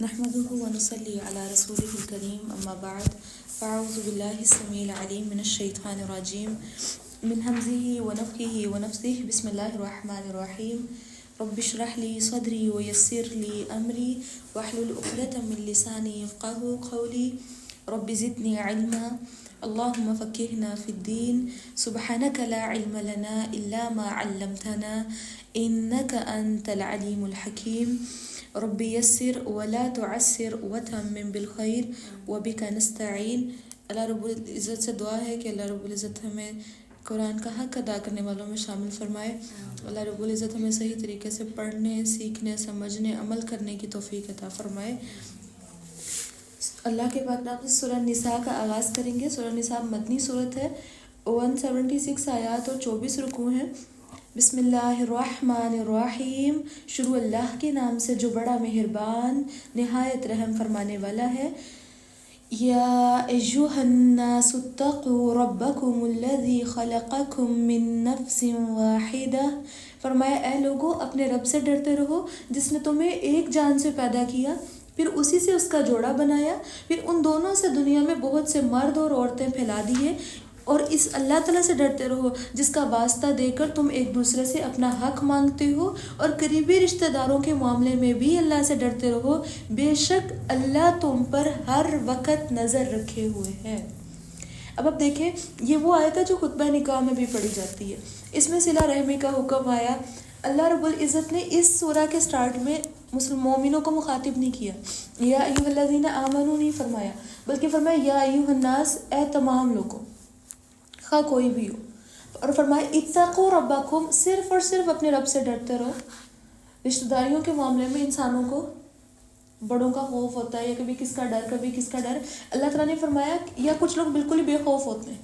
نحمده ونصلي على رسوله الكريم اما بعد فاعوذ بالله السميع العليم من الشيطان الرجيم من همزه ونفخه ونفثه بسم الله الرحمن الرحيم رب اشرح لي صدري ويسر لي امري واحلل عقدة من لساني يفقهوا قولي رب زدني علما اللهم فقهنا في الدين سبحانك لا علم لنا الا ما علمتنا انك انت العليم الحكيم رب یسر ولا تعسر وتمم بالخیر وبک نستعین۔ اللہ رب العزت سے دعا ہے کہ اللہ رب العزت ہمیں قرآن کا حق ادا کرنے والوں میں شامل فرمائے۔ اللہ رب العزت ہمیں صحیح طریقے سے پڑھنے، سیکھنے، سمجھنے، عمل کرنے کی توفیق عطا فرمائے۔ اللہ کے پاک نام سے سورہ نساء کا آغاز کریں گے۔ سورہ نساء مدنی صورت ہے، 176 آیات اور 24 رکوع ہیں۔ بسم اللہ الرحمن الرحیم، شروع اللہ کے نام سے جو بڑا مہربان نہایت رحم فرمانے والا ہے۔ یا ایھا الناس اتقوا ربکم الذی خلقکم من نفس واحدہ، فرمایا اے لوگو اپنے رب سے ڈرتے رہو جس نے تمہیں ایک جان سے پیدا کیا، پھر اسی سے اس کا جوڑا بنایا، پھر ان دونوں سے دنیا میں بہت سے مرد اور عورتیں پھیلا دیے، اور اس اللہ تعالیٰ سے ڈرتے رہو جس کا واسطہ دے کر تم ایک دوسرے سے اپنا حق مانگتے ہو، اور قریبی رشتہ داروں کے معاملے میں بھی اللہ سے ڈرتے رہو، بے شک اللہ تم پر ہر وقت نظر رکھے ہوئے ہے۔ اب دیکھیں، یہ وہ آیت ہے جو خطبہ نکاح میں بھی پڑھی جاتی ہے۔ اس میں صلہ رحمی کا حکم آیا۔ اللہ رب العزت نے اس سورہ کے سٹارٹ میں مسلم مومنوں کو مخاطب نہیں کیا، یا ایھا الذین آمنوا نہیں فرمایا، بلکہ فرمایا یا ایھا الناس، اے تمام لوگوں، خواہ کوئی بھی ہو، اور فرمایا اتقوا ربکم، صرف اور صرف اپنے رب سے ڈرتے رہو۔ رشتہ داریوں کے معاملے میں انسانوں کو بڑوں کا خوف ہوتا ہے، یا کبھی کس کا ڈر، کبھی کس کا ڈر۔ اللہ تعالیٰ نے فرمایا، یا کچھ لوگ بالکل ہی بے خوف ہوتے ہیں،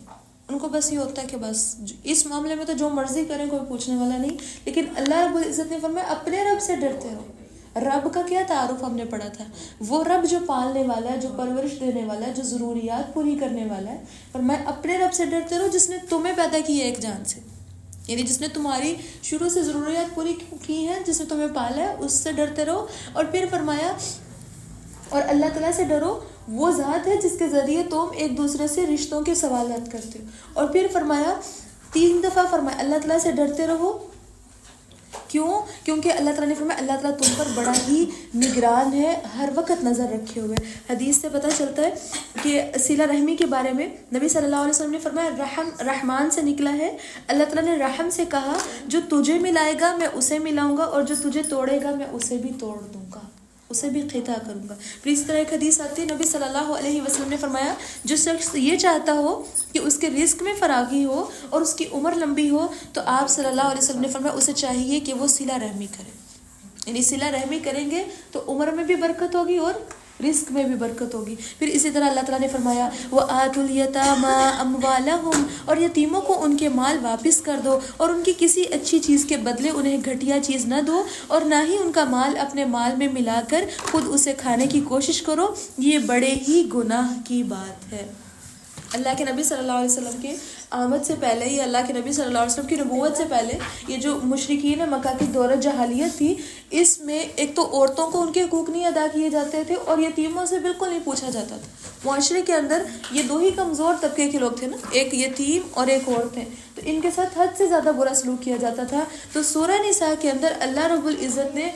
ان کو بس یہ ہوتا ہے کہ بس اس معاملے میں تو جو مرضی کریں کوئی پوچھنے والا نہیں، لیکن اللہ رب العزت نے فرمایا اپنے رب سے ڈرتے رہو۔ رب کا کیا تعارف ہم نے پڑھا تھا، وہ رب جو پالنے والا ہے، جو پرورش دینے والا ہے، جو ضروریات پوری کرنے والا ہے۔ فرمایا اپنے رب سے ڈرتے رہو جس نے تمہیں پیدا کیا ایک جان سے، یعنی جس نے تمہاری شروع سے ضروریات پوری کی ہیں، جس نے تمہیں پالا ہے، اس سے ڈرتے رہو۔ اور پھر فرمایا اور اللہ تعالیٰ سے ڈرو، وہ ذات ہے جس کے ذریعے تم ایک دوسرے سے رشتوں کے سوالات کرتے ہو۔ اور پھر فرمایا 3 دفعہ فرمایا اللہ تعالیٰ سے ڈرتے رہو۔ کیوں؟ کیونکہ اللہ تعالیٰ نے فرمایا اللہ تعالیٰ تم پر بڑا ہی نگران ہے، ہر وقت نظر رکھے ہوئے۔ حدیث سے پتہ چلتا ہے کہ صلہ رحمی کے بارے میں نبی صلی اللہ علیہ وسلم نے فرمایا رحم رحمان سے نکلا ہے۔ اللہ تعالیٰ نے رحم سے کہا جو تجھے ملائے گا میں اسے ملاؤں گا، اور جو تجھے توڑے گا میں اسے بھی توڑ دوں گا، اسے بھی قطع کروں گا۔ پھر اس طرح ایک حدیث آتی ہے، نبی صلی اللہ علیہ وسلم نے فرمایا جو شخص یہ چاہتا ہو کہ اس کے رزق میں فراغی ہو اور اس کی عمر لمبی ہو، تو آپ صلی اللہ علیہ وسلم نے فرمایا اسے چاہیے کہ وہ صلہ رحمی کرے، یعنی صلہ رحمی کریں گے تو عمر میں بھی برکت ہوگی اور رزق میں بھی برکت ہوگی۔ پھر اسی طرح اللہ تعالیٰ نے فرمایا وَآتُوا الْيَتَامَىٰ أَمْوَالَهُمْ، اور یتیموں کو ان کے مال واپس کر دو، اور ان کی کسی اچھی چیز کے بدلے انہیں گھٹیا چیز نہ دو، اور نہ ہی ان کا مال اپنے مال میں ملا کر خود اسے کھانے کی کوشش کرو، یہ بڑے ہی گناہ کی بات ہے۔ اللہ کے نبی صلی اللہ علیہ وسلم کے آمد سے پہلے، یا اللہ کے نبی صلی اللہ علیہ وسلم کی نبوت سے پہلے، یہ جو مشرکین مکہ کی دور جاہلیت تھی، اس میں ایک تو عورتوں کو ان کے حقوق نہیں ادا کیے جاتے تھے، اور یتیموں سے بالکل نہیں پوچھا جاتا تھا۔ معاشرے کے اندر یہ 2 ہی کمزور طبقے کے لوگ تھے نا، ایک یتیم اور ایک عورت ہیں، تو ان کے ساتھ حد سے زیادہ برا سلوک کیا جاتا تھا۔ تو سورہ نساء کے اندر اللہ رب العزت نے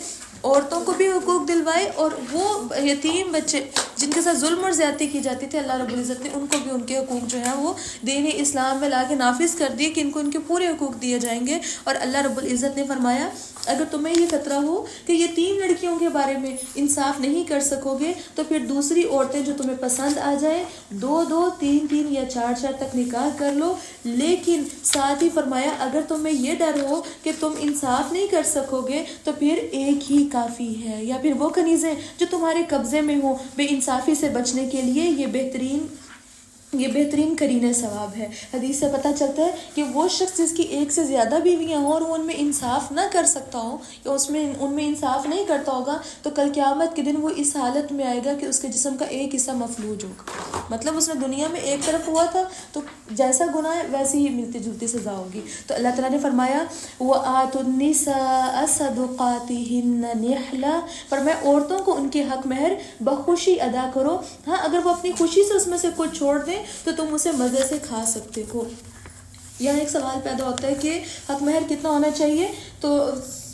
عورتوں کو بھی حقوق دلوائے، اور وہ یتیم بچے جن کے ساتھ ظلم اور زیادتی کی جاتی تھی، اللہ رب العزت نے ان کو بھی ان کے حقوق جو ہیں وہ دین اسلام میں لا کے نافذ کر دیے کہ ان کو ان کے پورے حقوق دیے جائیں گے۔ اور اللہ رب العزت نے فرمایا اگر تمہیں یہ خطرہ ہو کہ یہ 3 لڑکیوں کے بارے میں انصاف نہیں کر سکو گے، تو پھر دوسری عورتیں جو تمہیں پسند آ جائیں 2 3 یا 4 تک نکاح کر لو، لیکن ساتھ ہی فرمایا اگر تمہیں یہ ڈر ہو کہ تم انصاف نہیں کر سکو گے تو پھر ایک ہی کافی ہے، یا پھر وہ کنیزیں جو تمہارے قبضے میں ہوں، بے انصافی سے بچنے کے لیے یہ بہترین یہ بہترین قرین ثواب ہے۔ حدیث سے پتہ چلتا ہے کہ وہ شخص جس کی ایک سے زیادہ بیویاں ہوں اور وہ ان میں انصاف نہ کر سکتا ہو یا ان میں انصاف نہیں کرتا ہوگا تو کل قیامت کے دن وہ اس حالت میں آئے گا کہ اس کے جسم کا ایک حصہ مفلوج ہوگا، مطلب اس نے دنیا میں ایک طرف ہوا تھا تو جیسا گناہ ہے ویسی ہی ملتی جلتی سزا ہوگی۔ تو اللہ تعالیٰ نے فرمایا وَآتُوا النِّسَاءَ صَدُقَاتِهِنَّ نِحْلًا، فرمایا عورتوں کو ان کے حق مہر بخوشی ادا کرو، ہاں اگر وہ اپنی خوشی سے اس میں سے کچھ چھوڑ دیں تو تم اسے مزے سے کھا سکتے ہو۔ یہاں ایک سوال پیدا ہوتا ہے کہ حق مہر کتنا ہونا چاہیے؟ تو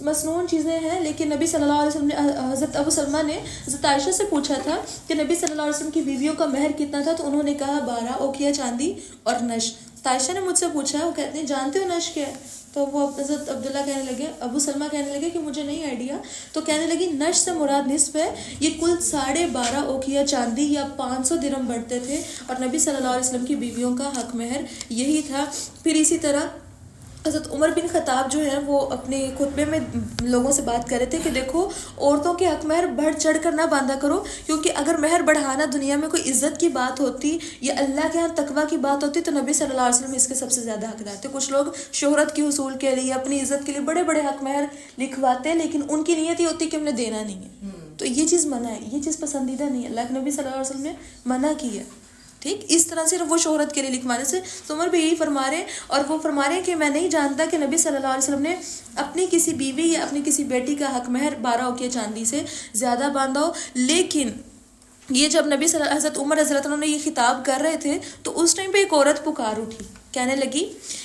مسنون چیزیں ہیں، لیکن نبی صلی اللہ علیہ وسلم نے حضرت ابو سلمہ نے حضرت عائشہ سے پوچھا تھا کہ نبی صلی اللہ علیہ وسلم کی بیویوں کا مہر کتنا تھا، تو انہوں نے کہا 12 اوقیہ چاندی اور نش۔ عائشہ نے مجھ سے پوچھا، وہ کہتے ہیں جانتے ہو نش کیا ہے؟ تو وہ حضرت عبداللہ کہنے لگے، ابو سلمہ کہنے لگے کہ مجھے نہیں آئیڈیا۔ تو کہنے لگی نش سے مراد نصف ہے، یہ کل 12.5 اوقیہ چاندی یا 500 درہم بڑھتے تھے، اور نبی صلی اللہ علیہ وسلم کی بیویوں کا حق مہر یہی تھا۔ پھر اسی طرح حضرت عمر بن خطاب جو ہیں وہ اپنے خطبے میں لوگوں سے بات کر رہے تھے کہ دیکھو عورتوں کے حق مہر بڑھ چڑھ کر نہ باندھا کرو، کیونکہ اگر مہر بڑھانا دنیا میں کوئی عزت کی بات ہوتی یا اللہ کے ہاں تقویٰ کی بات ہوتی تو نبی صلی اللہ علیہ وسلم اس کے سب سے زیادہ حقدار تھے۔ کچھ لوگ شہرت کے حصول کے لیے اپنی عزت کے لیے بڑے بڑے حق مہر لکھواتے، لیکن ان کی نیت یہ ہوتی کہ ہم نے دینا نہیں ہے، تو یہ چیز منع ہے، یہ چیز پسندیدہ نہیں ہے، اللہ کے نبی صلی اللہ علیہ وسلم نے منع کی ہے۔ ٹھیک اس طرح صرف وہ شہرت کے لیے لکھوانے سے، تو عمر بھی یہی فرما رہے ہیں، اور وہ فرما رہے ہیں کہ میں نہیں جانتا کہ نبی صلی اللہ علیہ وسلم نے اپنی کسی بیوی یا اپنی کسی بیٹی کا حق مہر 12 اوقیہ چاندی سے زیادہ باندھا ہو۔ لیکن یہ جب نبی حضرت عمر رضی اللہ عنہ نے یہ خطاب کر رہے تھے تو اس ٹائم پہ ایک عورت پکار اٹھی، کہنے لگی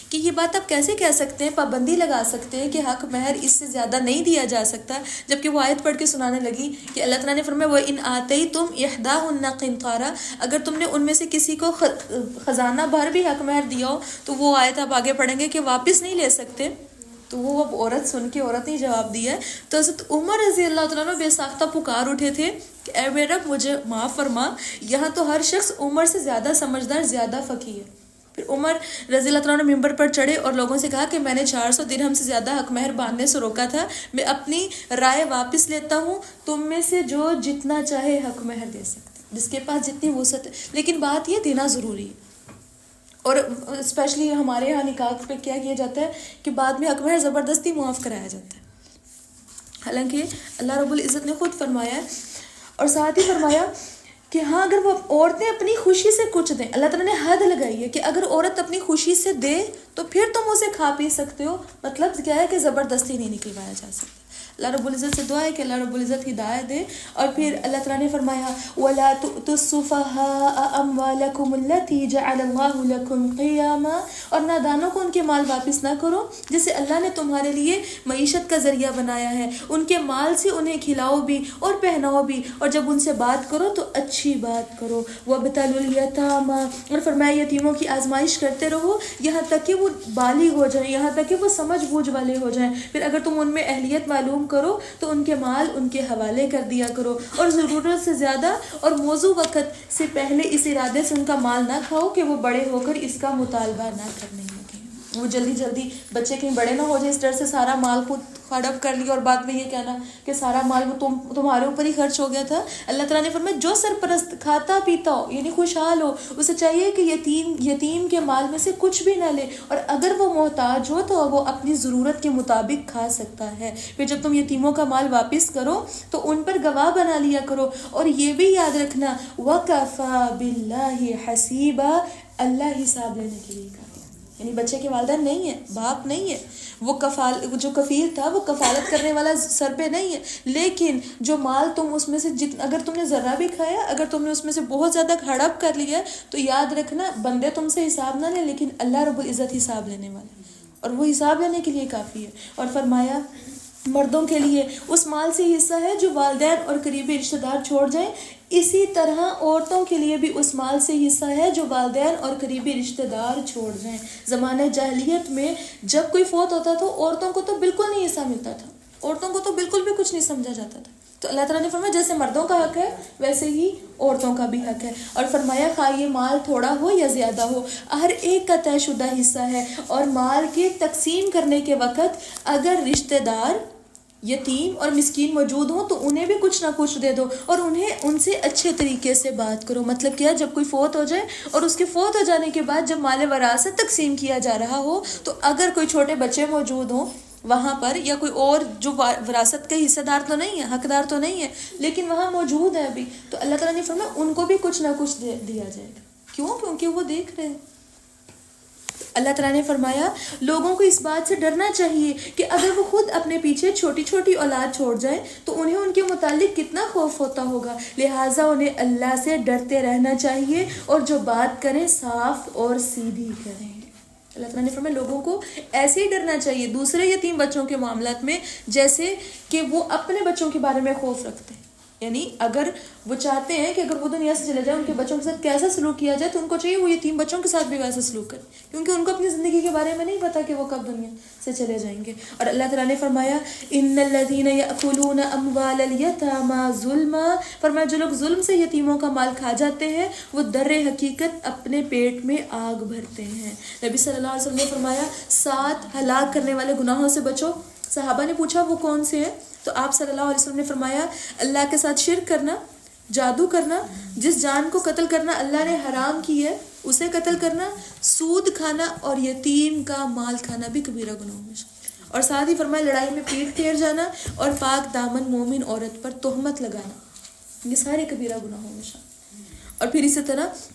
کہ یہ بات آپ کیسے کہہ سکتے ہیں، پابندی لگا سکتے ہیں کہ حق مہر اس سے زیادہ نہیں دیا جا سکتا، جبکہ وہ آیت پڑھ کے سنانے لگی کہ اللہ تعالیٰ نے فرمایا وَإِنْ آتَيْتُمْ إِحْدَاهُنَّ قِنْطَارًا، اگر تم نے ان میں سے کسی کو خزانہ بھر بھی حق مہر دیا ہو تو وہ آیت آپ آگے پڑھیں گے کہ واپس نہیں لے سکتے۔ تو وہ اب عورت سن کے عورت نے جواب دیا ہے، تو حضرت عمر رضی اللہ تعالیٰ عنہ بے ساختہ پکار اٹھے تھے کہ اے میرے رب مجھے معاف فرما، یہاں تو ہر شخص عمر سے زیادہ سمجھدار، زیادہ فقیہ ہے۔ پھر عمر رضی اللہ تعالیٰ عنہ ممبر پر چڑھے اور لوگوں سے کہا کہ میں نے 400 درہم سے زیادہ حق مہر باندھنے سے روکا تھا، میں اپنی رائے واپس لیتا ہوں، تم میں سے جو جتنا چاہے حق مہر دے سکتا، جس کے پاس جتنی وسعت ہے، لیکن بات یہ دینا ضروری ہے۔ اور اسپیشلی ہمارے یہاں نکاح پہ کیا کیا جاتا ہے کہ بعد میں حق مہر زبردستی معاف کرایا جاتا ہے، حالانکہ اللہ رب العزت نے خود فرمایا ہے، اور ساتھ ہی فرمایا کہ ہاں اگر وہ عورتیں اپنی خوشی سے کچھ دیں، اللہ تعالیٰ نے حد لگائی ہے کہ اگر عورت اپنی خوشی سے دے تو پھر تم اسے کھا پی سکتے ہو، مطلب کیا ہے کہ زبردستی نہیں نکلوایا جا سکتا۔ اللہ رب العزت سے دعا ہے کہ اللہ رب العزت ہدایت دے۔ اور پھر اللہ تعالیٰ نے فرمایا وَلَا تُؤْتُوا السُّفَهَاءَ أَمْوَالَكُمُ الَّتِي جَعَلَ اللَّهُ لَكُمْ قِيَامًا، اور نادانوں کو ان کے مال واپس نہ کرو جسے اللہ نے تمہارے لیے معیشت کا ذریعہ بنایا ہے، ان کے مال سے انہیں کھلاؤ بھی اور پہناؤ بھی، اور جب ان سے بات کرو تو اچھی بات کرو۔ وَابْتَلُوا الْيَتَامَى، اور فرمایا یتیموں کی آزمائش کرتے رہو یہاں تک کہ وہ بالغ ہو جائیں، یہاں تک کہ وہ سمجھ بوجھ والے ہو جائیں، پھر اگر تم ان میں اہلیت معلوم کرو تو ان کے مال ان کے حوالے کر دیا کرو، اور ضرورت سے زیادہ اور موزوں وقت سے پہلے اس ارادے سے ان کا مال نہ کھاؤ کہ وہ بڑے ہو کر اس کا مطالبہ نہ کرنے لگیں۔ وہ جلدی جلدی بچے کہیں بڑے نہ ہو جائیں اس ڈر سے سارا مال خود ہڑپ کر لیا اور بعد میں یہ کہنا کہ سارا مال وہ تمہارے اوپر ہی خرچ ہو گیا تھا۔ اللہ تعالیٰ نے فرمایا جو سرپرست کھاتا پیتا ہو یعنی خوشحال ہو، اسے چاہیے کہ یتیم کے مال میں سے کچھ بھی نہ لے، اور اگر وہ محتاج ہو تو وہ اپنی ضرورت کے مطابق کھا سکتا ہے۔ پھر جب تم یتیموں کا مال واپس کرو تو ان پر گواہ بنا لیا کرو، اور یہ بھی یاد رکھنا وَكَفَى بِاللَّهِ حَسِيبًا، اللہ حساب لینے کے لیے کافی، یعنی بچے کے والدین نہیں ہے، باپ نہیں ہے، وہ جو کفیل تھا وہ کفالت کرنے والا سر پہ نہیں ہے، لیکن جو مال تم اس میں سے اگر تم نے ذرہ بھی کھایا، اگر تم نے اس میں سے بہت زیادہ ہڑپ کر لیا تو یاد رکھنا بندے تم سے حساب نہ لیں، لیکن اللہ رب العزت حساب لینے والا ہے، اور وہ حساب لینے کے لیے کافی ہے۔ اور فرمایا مردوں کے لیے اس مال سے حصہ ہے جو والدین اور قریبی رشتہ دار چھوڑ جائیں، اسی طرح عورتوں کے لیے بھی اس مال سے حصہ ہے جو والدین اور قریبی رشتہ دار چھوڑ جائیں۔ زمانہ جاہلیت میں جب کوئی فوت ہوتا تھا عورتوں کو تو بالکل نہیں حصہ ملتا تھا، عورتوں کو تو بالکل بھی کچھ نہیں سمجھا جاتا تھا، تو اللہ تعالیٰ نے فرمایا جیسے مردوں کا حق ہے ویسے ہی عورتوں کا بھی حق ہے، اور فرمایا خواہ یہ مال تھوڑا ہو یا زیادہ ہو ہر ایک کا طے شدہ حصہ ہے، اور مال کے تقسیم کرنے کے وقت اگر رشتہ دار یتیم اور مسکین موجود ہوں تو انہیں بھی کچھ نہ کچھ دے دو، اور انہیں ان سے اچھے طریقے سے بات کرو. مطلب کیا، جب کوئی فوت ہو جائے اور اس کے فوت ہو جانے کے بعد جب مال وراثت تقسیم کیا جا رہا ہو، تو اگر کوئی چھوٹے بچے موجود ہوں وہاں پر، یا کوئی اور جو وراثت کے حصہ دار تو نہیں ہے، حقدار تو نہیں ہے، لیکن وہاں موجود ہے ابھی، تو اللہ تعالیٰ نے فرمایا ان کو بھی کچھ نہ کچھ دیا جائے گا. کیوں؟ کیونکہ وہ دیکھ رہے ہیں. اللہ تعالیٰ نے فرمایا لوگوں کو اس بات سے ڈرنا چاہیے کہ اگر وہ خود اپنے پیچھے چھوٹی چھوٹی اولاد چھوڑ جائیں تو انہیں ان کے متعلق کتنا خوف ہوتا ہوگا، لہٰذا انہیں اللہ سے ڈرتے رہنا چاہیے اور جو بات کریں صاف اور سیدھی کریں. اللہ تعالیٰ نے فرمایا لوگوں کو ایسے ہی ڈرنا چاہیے دوسرے یتیم بچوں کے معاملات میں جیسے کہ وہ اپنے بچوں کے بارے میں خوف رکھتے ہیں. یعنی اگر وہ چاہتے ہیں کہ اگر وہ دنیا سے چلے جائیں ان کے بچوں کے ساتھ کیسا سلوک کیا جائے، تو ان کو چاہیے وہ یتیم بچوں کے ساتھ بھی ویسا سلوک کریں، کیونکہ ان کو اپنی زندگی کے بارے میں نہیں پتا کہ وہ کب دنیا سے چلے جائیں گے. اور اللہ تعالیٰ نے فرمایا ان الذین یأکلون اموال الیتامی ظلما، فرمایا جو لوگ ظلم سے یتیموں کا مال کھا جاتے ہیں وہ در حقیقت اپنے پیٹ میں آگ بھرتے ہیں. نبی صلی اللہ علیہ وسلم نے فرمایا 7 ہلاک کرنے والے گناہوں سے بچو. صحابہ نے پوچھا وہ کون سے ہیں؟ تو آپ صلی اللہ علیہ وسلم نے فرمایا اللہ کے ساتھ شرک کرنا، جادو کرنا، جس جان کو قتل کرنا اللہ نے حرام کی ہے اسے قتل کرنا، سود کھانا اور یتیم کا مال کھانا بھی کبیرہ گناہوں میں. اور ساتھ ہی فرمایا لڑائی میں پیٹ پھیر جانا اور پاک دامن مومن عورت پر تہمت لگانا، یہ سارے کبیرہ گناہوں میں شامل. اور پھر اسی طرح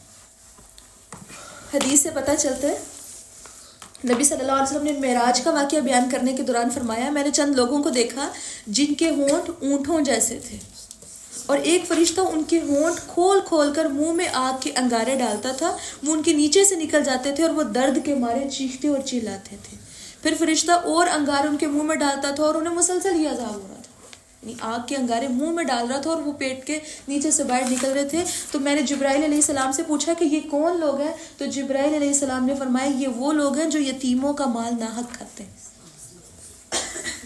حدیث سے پتہ چلتا ہے، نبی صلی اللہ علیہ وسلم نے معراج کا واقعہ بیان کرنے کے دوران فرمایا میں نے چند لوگوں کو دیکھا جن کے ہونٹ اونٹوں جیسے تھے، اور ایک فرشتہ ان کے ہونٹ کھول کھول کر منہ میں آگ کے انگارے ڈالتا تھا، وہ ان کے نیچے سے نکل جاتے تھے اور وہ درد کے مارے چیختے اور چلاتے تھے. پھر فرشتہ اور انگارے ان کے منہ میں ڈالتا تھا اور انہیں مسلسل یہ عذاب ہو رہا تھا، یعنی آگ کے انگارے منہ میں ڈال رہا تھا اور وہ پیٹ کے نیچے سے باہر نکل رہے تھے. تو میں نے جبرائیل علیہ السلام سے پوچھا کہ یہ کون لوگ ہیں؟ تو جبرائیل علیہ السلام نے فرمایا یہ وہ لوگ ہیں جو یتیموں کا مال ناحق کھاتے ہیں.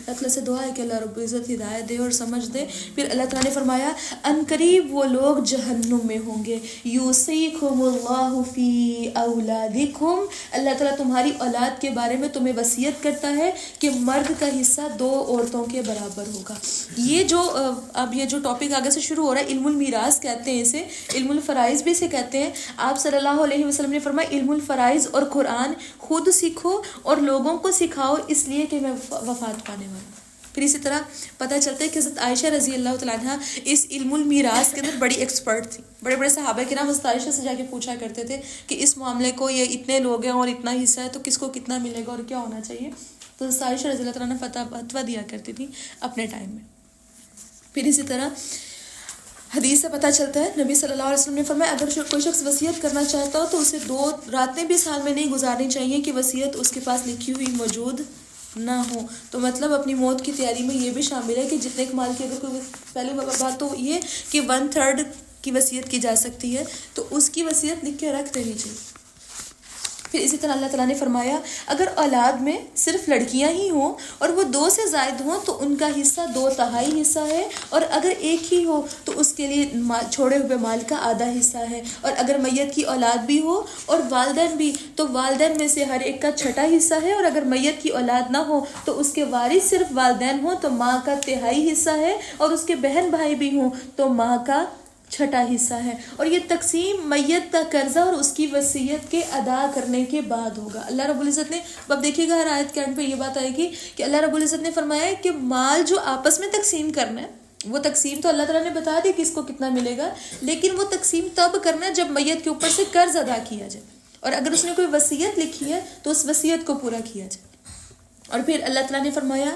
اللہ سے دعا ہے کہ اللہ رب العزت ہدایت دے اور سمجھ دے. پھر اللہ تعالیٰ نے فرمایا ان قریب وہ لوگ جہنم میں ہوں گے. یوصیکم اللہ فی اولادکم، اللہ تعالیٰ تمہاری اولاد کے بارے میں تمہیں وصیت کرتا ہے کہ مرد کا حصہ 2 عورتوں کے برابر ہوگا. یہ جو اب یہ جو ٹاپک آگے سے شروع ہو رہا ہے علم المیراث کہتے ہیں اسے، علم الفرائض بھی اسے کہتے ہیں. آپ صلی اللہ علیہ وسلم نے فرمایا علم الفرائض اور قرآن خود سیکھو اور لوگوں کو سکھاؤ اس لیے کہ میں وفات پانے والا. پھر اسی طرح پتہ چلتا ہے کہ حضرت عائشہ رضی اللہ تعالیٰ عنہ اس علم المیراث کے اندر بڑی ایکسپرٹ تھی. بڑے بڑے صحابہ کرام حضرت عائشہ سے جا کے پوچھا کرتے تھے کہ اس معاملے کو یہ اتنے لوگ ہیں اور اتنا حصہ ہے تو کس کو کتنا ملے گا اور کیا ہونا چاہیے. تو حضرت عائشہ رضی اللہ تعالیٰ عنہ فتویٰ دیا کرتی تھی اپنے ٹائم میں. پھر اسی طرح حدیث سے پتہ چلتا ہے نبی صلی اللہ علیہ وسلم نے فرمایا اگر کوئی شخص وصیت کرنا چاہتا ہو تو اسے 2 راتیں بھی سال میں نہیں گزارنی چاہیے کہ وصیت اس کے پاس لکھی ہوئی موجود نہ ہو. تو مطلب اپنی موت کی تیاری میں یہ بھی شامل ہے کہ جتنے کمال کی اگر کوئی پہلے بات تو یہ کہ 1/3 کی وصیت کی جا سکتی ہے تو اس کی وصیت لکھ کے رکھ دینی چاہیے. پھر اسی طرح اللہ تعالیٰ نے فرمایا اگر اولاد میں صرف لڑکیاں ہی ہوں اور وہ 2 سے زائد ہوں تو ان کا حصہ 2/3 حصہ ہے، اور اگر ایک ہی ہو تو اس کے لیے چھوڑے ہوئے مال کا آدھا حصہ ہے. اور اگر میت کی اولاد بھی ہو اور والدین بھی تو والدین میں سے ہر ایک کا 6واں حصہ ہے، اور اگر میت کی اولاد نہ ہو تو اس کے وارث صرف والدین ہوں تو ماں کا 1/3 حصہ ہے، اور اس کے بہن بھائی بھی ہوں تو ماں کا 6واں حصہ ہے. اور یہ تقسیم میت کا قرضہ اور اس کی وصیت کے ادا کرنے کے بعد ہوگا. اللہ رب العزت نے اب دیکھیے گا ہر آیت کے اینڈ پہ یہ بات آئے گی کہ اللہ رب العزت نے فرمایا ہے کہ مال جو آپس میں تقسیم کرنا ہے وہ تقسیم تو اللہ تعالیٰ نے بتا دی کس کو کتنا ملے گا، لیکن وہ تقسیم تب کرنا ہے جب میت کے اوپر سے قرض ادا کیا جائے، اور اگر اس نے کوئی وصیت لکھی ہے تو اس وصیت کو پورا کیا جائے. اور پھر اللہ تعالیٰ نے فرمایا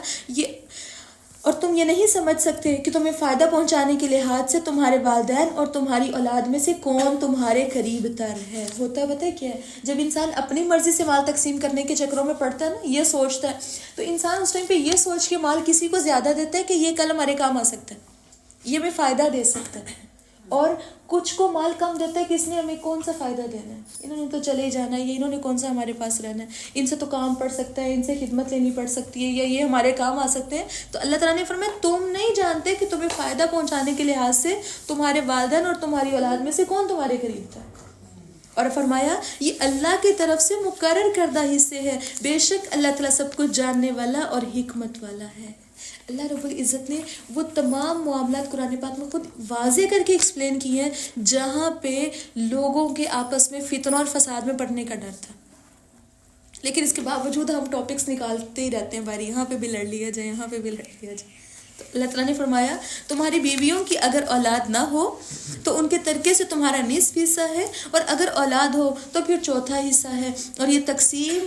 اور تم یہ نہیں سمجھ سکتے کہ تمہیں فائدہ پہنچانے کے لحاظ سے تمہارے والدین اور تمہاری اولاد میں سے کون تمہارے قریب تر ہے. ہوتا ہے کیا ہے جب انسان اپنی مرضی سے مال تقسیم کرنے کے چکروں میں پڑتا ہے نا، یہ سوچتا ہے تو انسان اس ٹائم پہ یہ سوچ کے مال کسی کو زیادہ دیتا ہے کہ یہ کل ہمارے کام آ سکتا ہے، یہ ہمیں فائدہ دے سکتا ہے، اور کچھ کو مال کم دیتا ہے کہ اس نے ہمیں کون سا فائدہ دینا ہے، انہوں نے تو چلے جانا ہے، یا انہوں نے کون سا ہمارے پاس رہنا ہے، ان سے تو کام پڑ سکتا ہے، ان سے خدمت لینی پڑ سکتی ہے، یا یہ ہمارے کام آ سکتے ہیں. تو اللہ تعالیٰ نے فرمایا تم نہیں جانتے کہ تمہیں فائدہ پہنچانے کے لحاظ سے تمہارے والدین اور تمہاری اولاد میں سے کون تمہارے قریب تھا. اور فرمایا یہ اللہ کی طرف سے مقرر کردہ حصے ہے، بے شک اللہ تعالیٰ سب کچھ جاننے والا اور حکمت والا ہے. اللہ رب العزت نے وہ تمام معاملات قرآن پاک میں خود واضح کر کے ایکسپلین کی ہیں جہاں پہ لوگوں کے آپس میں فتنہ اور فساد میں پڑنے کا ڈر تھا. لیکن اس کے باوجود ہم ٹاپکس نکالتے ہی رہتے ہیں، بھائی یہاں پہ بھی لڑ لیا جائے، یہاں پہ بھی لڑ لیا جائے. تو اللہ تعالیٰ نے فرمایا تمہاری بیویوں کی اگر اولاد نہ ہو تو ان کے ترکے سے تمہارا نصف حصہ ہے، اور اگر اولاد ہو تو پھر چوتھا حصہ ہے. اور یہ تقسیم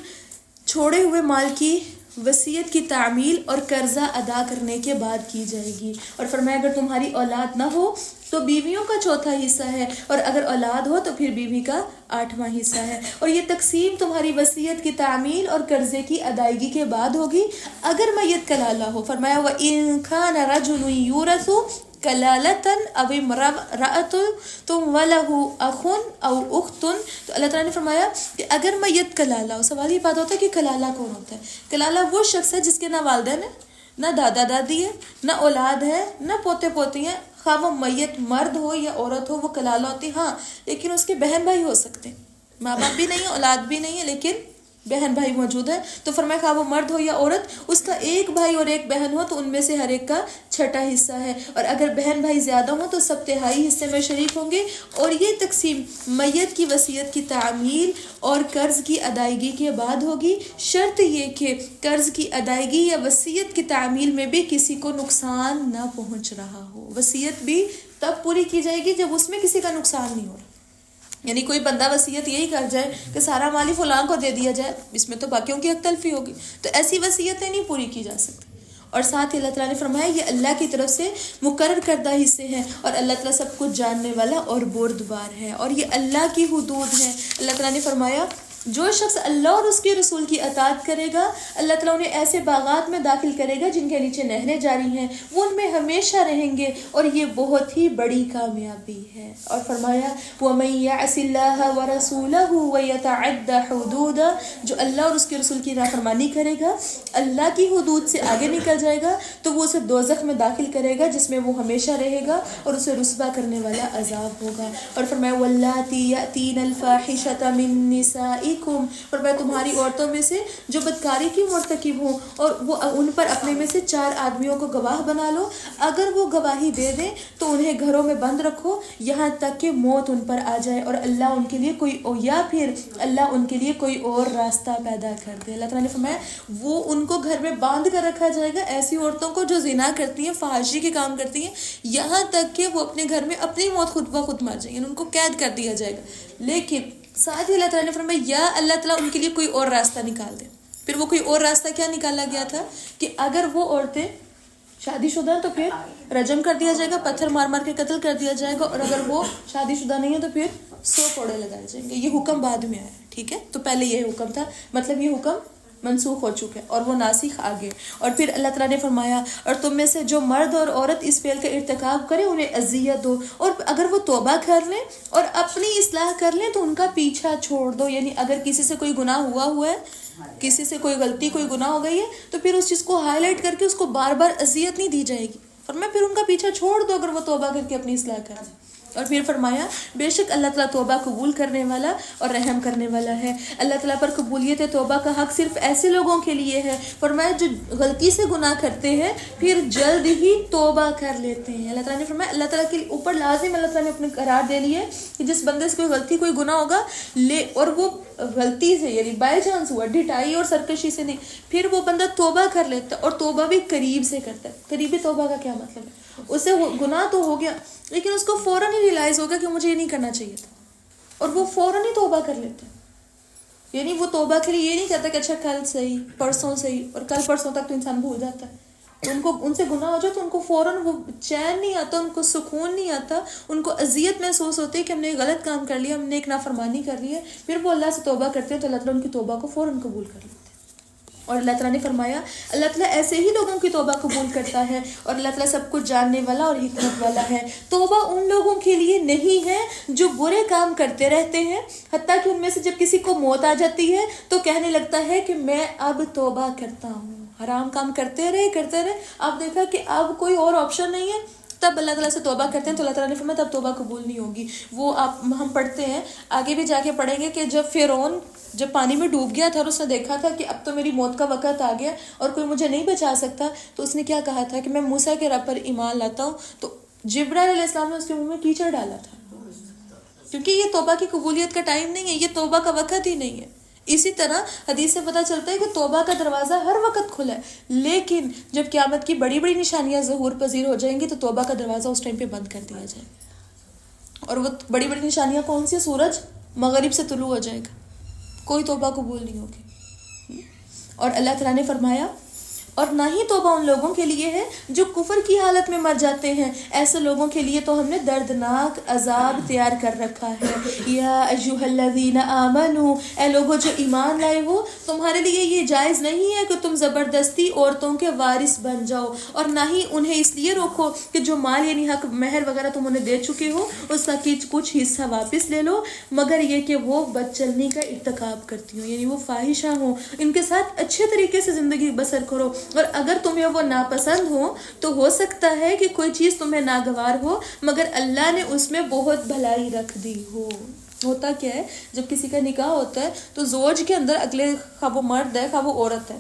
چھوڑے ہوئے مال کی وصیت کی تعمیل اور قرضہ ادا کرنے کے بعد کی جائے گی. اور فرمایا اگر تمہاری اولاد نہ ہو تو بیویوں کا چوتھا حصہ ہے، اور اگر اولاد ہو تو پھر بیوی کا 8واں حصہ ہے. اور یہ تقسیم تمہاری وصیت کی تعمیل اور قرضے کی ادائیگی کے بعد ہوگی اگر میت کلالہ ہو. فرمایا وَإِن كَانَ رَجُلٌ يُورَثُ کلالتاً او امرأۃ وَلَهُ أَخٌ أَوْ أُخْتٌ. تو اللہ تعالیٰ نے فرمایا کہ اگر میت کلالہ ہو، سوال یہ بات ہوتا ہے کہ کلالہ کون ہوتا ہے؟ کلالہ وہ شخص ہے جس کے نہ والدین ہیں، نہ دادا دادی ہے، نہ اولاد ہے، نہ پوتے پوتی ہیں. خواہ وہ میت مرد ہو یا عورت ہو وہ کلالہ ہوتی. ہاں لیکن اس کے بہن بھائی ہو سکتے ہیں، ماں باپ بھی نہیں ہے، اولاد بھی نہیں ہے، لیکن بہن بھائی موجود ہے. تو فرمایا خواہ وہ مرد ہو یا عورت، اس کا ایک بھائی اور ایک بہن ہو تو ان میں سے ہر ایک کا چھٹا حصہ ہے. اور اگر بہن بھائی زیادہ ہوں تو سب تہائی حصے میں شریک ہوں گے. اور یہ تقسیم میت کی وصیت کی تعمیل اور قرض کی ادائیگی کے بعد ہوگی، شرط یہ کہ قرض کی ادائیگی یا وصیت کی تعمیل میں بھی کسی کو نقصان نہ پہنچ رہا ہو. وصیت بھی تب پوری کی جائے گی جب اس میں کسی کا نقصان نہیں ہو رہا. یعنی کوئی بندہ وصیت یہی کر جائے کہ سارا مال ہی فلاں کو دے دیا جائے، اس میں تو باقیوں کی حق تلفی ہوگی. تو ایسی وصیتیں نہیں پوری کی جا سکتی. اور ساتھ ہی اللہ تعالیٰ نے فرمایا یہ اللہ کی طرف سے مقرر کردہ حصے ہیں، اور اللہ تعالیٰ سب کچھ جاننے والا اور بردبار ہے، اور یہ اللہ کی حدود ہیں. اللہ تعالیٰ نے فرمایا جو شخص اللہ اور اس کے رسول کی اطاعت کرے گا اللہ تعالیٰ انہیں ایسے باغات میں داخل کرے گا جن کے نیچے نہریں جاری ہیں، وہ ان میں ہمیشہ رہیں گے، اور یہ بہت ہی بڑی کامیابی ہے. اور فرمایا وَمَن يَعْصِ اللَّهَ وَرَسُولَهُ وَيَتَعَدَّ حُدُودَهُ، جو اللہ اور اس کے رسول کی نافرمانی کرے گا، اللہ کی حدود سے آگے نکل جائے گا تو وہ اسے دوزخ میں داخل کرے گا جس میں وہ ہمیشہ رہے گا اور اسے رسوا کرنے والا عذاب ہوگا. اور فرمایا وَاللَّاتِي يَأْتِينَ الْفَاحِشَةَ مِن نِّسَائِكُمْ، اور میں تمہاری عورتوں میں سے جو بدکاری کی مرتکب ہوں اور وہ ان پر اپنے میں سے 4 آدمیوں کو گواہ بنا لو، اگر وہ گواہی دے دیں تو انہیں گھروں میں بند رکھو یہاں تک کہ موت ان پر آ جائے، اور اللہ ان کے لیے کوئی یا پھر اللہ ان کے لیے کوئی اور راستہ پیدا کر دے. اللہ تعالیٰ نے فرمایا وہ ان کو گھر میں باندھ کر رکھا جائے گا، ایسی عورتوں کو جو زنا کرتی ہیں، فحاشی کے کام کرتی ہیں، یہاں تک کہ وہ اپنے گھر میں اپنی موت خود بخود مر جائیں، یعنی ان کو قید کر دیا جائے گا. لیکن ساتھ ہی اللہ تعالیٰ نے فرمایا یا اللہ تعالیٰ ان کے لیے کوئی اور راستہ نکال دے. پھر وہ کوئی اور راستہ کیا نکالا گیا تھا کہ اگر وہ عورتیں شادی شدہ تو پھر رجم کر دیا جائے گا، پتھر مار مار کے قتل کر دیا جائے گا، اور اگر وہ شادی شدہ نہیں ہے تو پھر 100 کوڑے لگائے جائیں گے. یہ حکم بعد میں آیا، ٹھیک ہے، تو پہلے یہ حکم تھا، مطلب یہ حکم منسوخ ہو چکا ہے اور وہ ناسخ آگے. اور پھر اللہ تعالیٰ نے فرمایا اور تم میں سے جو مرد اور عورت اس فعل کا ارتکاب کرے انہیں اذیت دو، اور اگر وہ توبہ کر لیں اور اپنی اصلاح کر لیں تو ان کا پیچھا چھوڑ دو. یعنی اگر کسی سے کوئی گناہ ہوا ہے، کسی سے کوئی غلطی کوئی گناہ ہو گئی ہے تو پھر اس چیز کو ہائی لائٹ کر کے اس کو بار بار اذیت نہیں دی جائے گی. فرمایا پھر ان کا پیچھا چھوڑ دو اگر وہ توبہ کر کے اپنی اصلاح کر لیں. اور پھر فرمایا بے شک اللہ تعالیٰ توبہ قبول کرنے والا اور رحم کرنے والا ہے. اللہ تعالیٰ پر قبولیت توبہ کا حق صرف ایسے لوگوں کے لیے ہے، فرمایا جو غلطی سے گناہ کرتے ہیں پھر جلد ہی توبہ کر لیتے ہیں. اللہ تعالیٰ نے فرمایا اللہ تعالیٰ کے اوپر لازم اللہ تعالیٰ نے اپنے قرار دے لیے کہ جس بندے سے کوئی غلطی کوئی گناہ ہوگا اور وہ غلطی سے یعنی بائی چانس ہوا، ڈٹائی اور سرکشی سے نہیں، پھر وہ بندہ توبہ کر لیتا ہے اور توبہ بھی قریب سے کرتا ہے. قریبی توبہ کا کیا مطلب ہے؟ اسے گناہ تو ہو گیا لیکن اس کو فوراً ہی ریلائز ہوگا کہ مجھے یہ نہیں کرنا چاہیے تھا، اور وہ فوراً ہی توبہ کر لیتا ہے. یعنی وہ توبہ کے لیے یہ نہیں کہتا کہ اچھا کل صحیح پرسوں صحیح، اور کل پرسوں تک تو انسان بھول جاتا ہے. ان سے گناہ ہو جائے تو ان کو فوراً وہ چین نہیں آتا، ان کو سکون نہیں آتا، ان کو اذیت محسوس ہوتی ہے کہ ہم نے غلط کام کر لیا، ہم نے ایک نافرمانی کر لی ہے. پھر وہ اللہ سے توبہ کرتے ہیں تو اللہ تعالیٰ ان کی توبہ کو فوراً قبول کر لیتے ہیں. اور اللہ تعالیٰ نے فرمایا اللہ تعالیٰ ایسے ہی لوگوں کی توبہ قبول کرتا ہے، اور اللہ تعالیٰ سب کچھ جاننے والا اور حکمت والا ہے. توبہ ان لوگوں کے لیے نہیں ہے جو برے کام کرتے رہتے ہیں، حتیٰ کہ ان میں سے جب کسی کو موت آ جاتی ہے تو کہنے لگتا ہے کہ میں اب توبہ کرتا ہوں. حرام کام کرتے رہے، آپ دیکھا کہ اب کوئی اور آپشن نہیں ہے، تب اللہ تعالیٰ سے توبہ کرتے ہیں تو اللہ تعالیٰ نے فرمایا تب توبہ قبول نہیں ہوگی. وہ ہم پڑھتے ہیں آگے بھی جا کے پڑھیں گے کہ جب فرعون جب پانی میں ڈوب گیا تھا اور اس نے دیکھا تھا کہ اب تو میری موت کا وقت آ گیا اور کوئی مجھے نہیں بچا سکتا, تو اس نے کیا کہا تھا کہ میں موسیٰ کے رب پر ایمان لاتا ہوں. تو جبرائیل علیہ السلام نے اس کے منہ میں کیچڑ ڈالا تھا, کیونکہ یہ توبہ کی قبولیت کا ٹائم نہیں ہے, یہ توبہ کا وقت ہی نہیں ہے. اسی طرح حدیث سے پتہ چلتا ہے کہ توبہ کا دروازہ ہر وقت کھلا ہے, لیکن جب قیامت کی بڑی بڑی نشانیاں ظہور پذیر ہو جائیں گی تو توبہ کا دروازہ اس ٹائم پہ بند کر دیا جائے گا. اور وہ بڑی بڑی نشانیاں کون سی؟ سورج مغرب سے طلوع ہو جائے گا, کوئی توبہ قبول نہیں ہوگی. اور اللہ تعالیٰ نے فرمایا اور نہ ہی توبہ ان لوگوں کے لیے ہے جو کفر کی حالت میں مر جاتے ہیں, ایسے لوگوں کے لیے تو ہم نے دردناک عذاب تیار کر رکھا ہے. یا ایھا الذین آمنوا, اے لوگوں جو ایمان لائے ہو, تمہارے لیے یہ جائز نہیں ہے کہ تم زبردستی عورتوں کے وارث بن جاؤ, اور نہ ہی انہیں اس لیے روکو کہ جو مال یعنی حق مہر وغیرہ تم انہیں دے چکے ہو اس کا کچھ حصہ واپس لے لو, مگر یہ کہ وہ بد چلنی کا ارتکاب کرتی ہوں, یعنی وہ فاحشہ ہوں, ان کے ساتھ اچھے طریقے سے زندگی بسر کرو. اور اگر تمہیں وہ ناپسند ہو تو ہو سکتا ہے کہ کوئی چیز تمہیں ناگوار ہو, مگر اللہ نے اس میں بہت بھلائی رکھ دی ہو. ہوتا کیا ہے جب کسی کا نکاح ہوتا ہے تو زوج کے اندر اگلے خواہ وہ مرد ہے خواہ وہ عورت ہے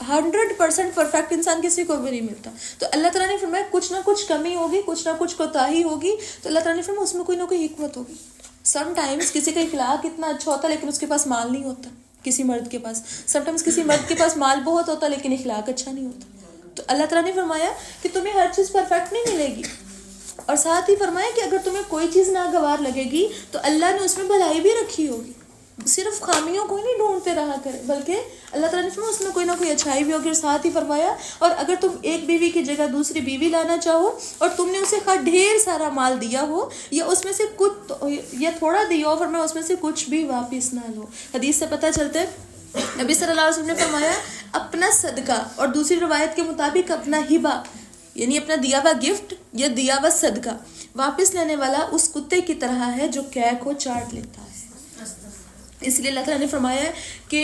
100% پرفیکٹ انسان کسی کو بھی نہیں ملتا. تو اللہ تعالیٰ نے فرمایا کچھ نہ کچھ کمی ہوگی, کچھ نہ کچھ کوتاہی ہوگی, تو اللہ تعالیٰ نے فرمایا اس میں کوئی نہ کوئی حکمت ہوگی. سم ٹائمز کسی کا اخلاق اتنا اچھا ہوتا ہے لیکن اس کے پاس مال نہیں ہوتا, کسی مرد کے پاس سم ٹائمز کسی مرد کے پاس مال بہت ہوتا لیکن اخلاق اچھا نہیں ہوتا. تو اللہ تعالیٰ نے فرمایا کہ تمہیں ہر چیز پرفیکٹ نہیں ملے گی, اور ساتھ ہی فرمایا کہ اگر تمہیں کوئی چیز ناگوار لگے گی تو اللہ نے اس میں بھلائی بھی رکھی ہوگی. صرف خامیوں کو ہی نہیں ڈھونڈتے رہا کرے, بلکہ اللہ تعالیٰ نے فرمایا اس میں کوئی نہ کوئی اچھائی بھی ہوگی. اور ساتھ ہی فرمایا اور اگر تم ایک بیوی کی جگہ دوسری بیوی لانا چاہو اور تم نے اسے ڈھیر سارا مال دیا ہو یا اس میں سے کچھ یا تھوڑا دیا ہو, فرمایا اس میں سے کچھ بھی واپس نہ لو. حدیث سے پتہ چلتا ہے نبی صلی اللہ علیہ وسلم نے فرمایا اپنا صدقہ, اور دوسری روایت کے مطابق اپنا ہبہ یعنی اپنا دیا ہوا گفٹ یا دیا ہوا صدقہ واپس لینے والا اس کتے کی طرح ہے جو قے کو چاٹ لیتا ہے. اس لیے اللہ تعالیٰ نے فرمایا کہ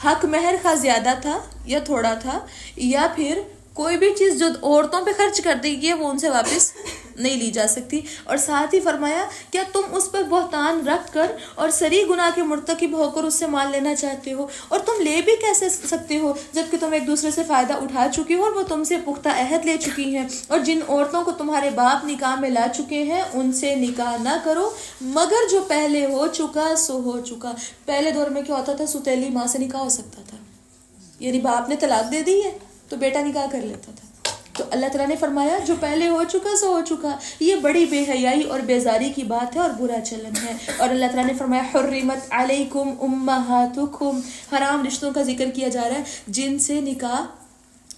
حق مہر خواہ زیادہ تھا یا تھوڑا تھا, یا پھر کوئی بھی چیز جو عورتوں پہ خرچ کر دی گئی ہے وہ ان سے واپس نہیں لی جا سکتی. اور ساتھ ہی فرمایا کیا تم اس پر بہتان رکھ کر اور سری گناہ کے مرتکب ہو کر اس سے مال لینا چاہتے ہو, اور تم لے بھی کیسے سکتے ہو جبکہ تم ایک دوسرے سے فائدہ اٹھا چکی ہو اور وہ تم سے پختہ عہد لے چکی ہیں. اور جن عورتوں کو تمہارے باپ نکاح میں لا چکے ہیں ان سے نکاح نہ کرو, مگر جو پہلے ہو چکا سو ہو چکا. پہلے دور میں کیا ہوتا تھا, ستیلی ماں سے نکاح ہو سکتا تھا, یعنی باپ نے طلاق دے دی ہے تو بیٹا نکاح کر لیتا تھا. تو اللہ تعالیٰ نے فرمایا جو پہلے ہو چکا سو ہو چکا. یہ بڑی بے حیائی اور بیزاری کی بات ہے اور برا چلن ہے. اور اللہ تعالیٰ نے فرمایا حرمت علیکم امہاتکم, حرام رشتوں کا ذکر کیا جا رہا ہے جن سے نکاح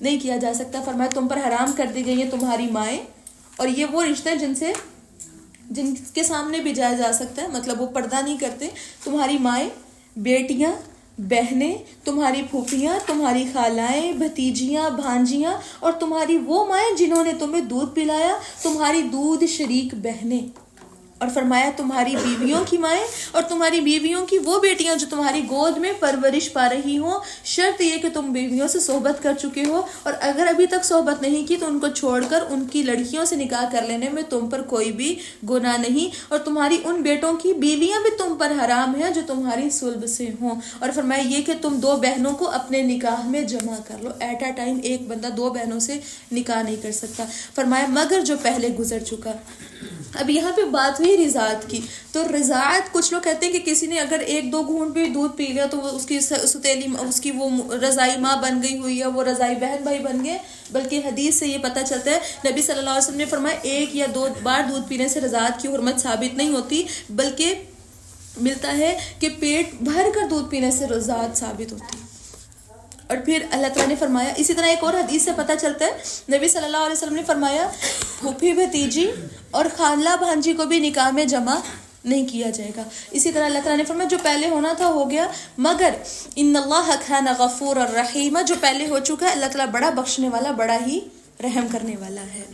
نہیں کیا جا سکتا. فرمایا تم پر حرام کر دی گئی ہیں تمہاری مائیں, اور یہ وہ رشتے ہیں جن کے سامنے بھی جایا جا سکتا ہے, مطلب وہ پردہ نہیں کرتے. تمہاری مائیں, بیٹیاں, بہنیں, تمہاری پھوپھیاں, تمہاری خالائیں, بھتیجیاں, بھانجیاں, اور تمہاری وہ مائیں جنہوں نے تمہیں دودھ پلایا, تمہاری دودھ شریک بہنیں. اور فرمایا تمہاری بیویوں کی مائیں اور تمہاری بیویوں کی وہ بیٹیاں جو تمہاری گود میں پرورش پا رہی ہوں, شرط یہ کہ تم بیویوں سے صحبت کر چکے ہو, اور اگر ابھی تک صحبت نہیں کی تو ان کو چھوڑ کر ان کی لڑکیوں سے نکاح کر لینے میں تم پر کوئی بھی گناہ نہیں. اور تمہاری ان بیٹوں کی بیویاں بھی تم پر حرام ہیں جو تمہاری صلب سے ہوں. اور فرمایا یہ کہ تم دو بہنوں کو اپنے نکاح میں جمع کر لو. ایٹ اے ٹائم ایک بندہ دو بہنوں سے نکاح نہیں کر سکتا. فرمایا مگر جو پہلے گزر چکا. اب یہاں پہ بات ہوئی رضاعت کی, تو رضاعت کچھ لوگ کہتے ہیں کہ کسی نے اگر ایک دو گھونٹ بھی دودھ پی لیا تو وہ اس کی ستیلی اس کی وہ رضائی ماں بن گئی ہوئی ہے, وہ رضائی بہن بھائی بن گئے. بلکہ حدیث سے یہ پتہ چلتا ہے نبی صلی اللہ علیہ وسلم نے فرمایا ایک یا دو بار دودھ پینے سے رضاعت کی حرمت ثابت نہیں ہوتی, بلکہ ملتا ہے کہ پیٹ بھر کر دودھ پینے سے رضاعت ثابت ہوتی ہے. اور پھر اللہ تعالیٰ نے فرمایا, اسی طرح ایک اور حدیث سے پتہ چلتا ہے نبی صلی اللہ علیہ وسلم نے فرمایا پھوپھی بھتیجی اور خالہ بھانجی کو بھی نکاح میں جمع نہیں کیا جائے گا. اسی طرح اللہ تعالیٰ نے فرمایا جو پہلے ہونا تھا ہو گیا, مگر ان اللہ کان غفور الرحیم, جو پہلے ہو چکا ہے اللہ تعالیٰ بڑا بخشنے والا, بڑا ہی رحم کرنے والا ہے.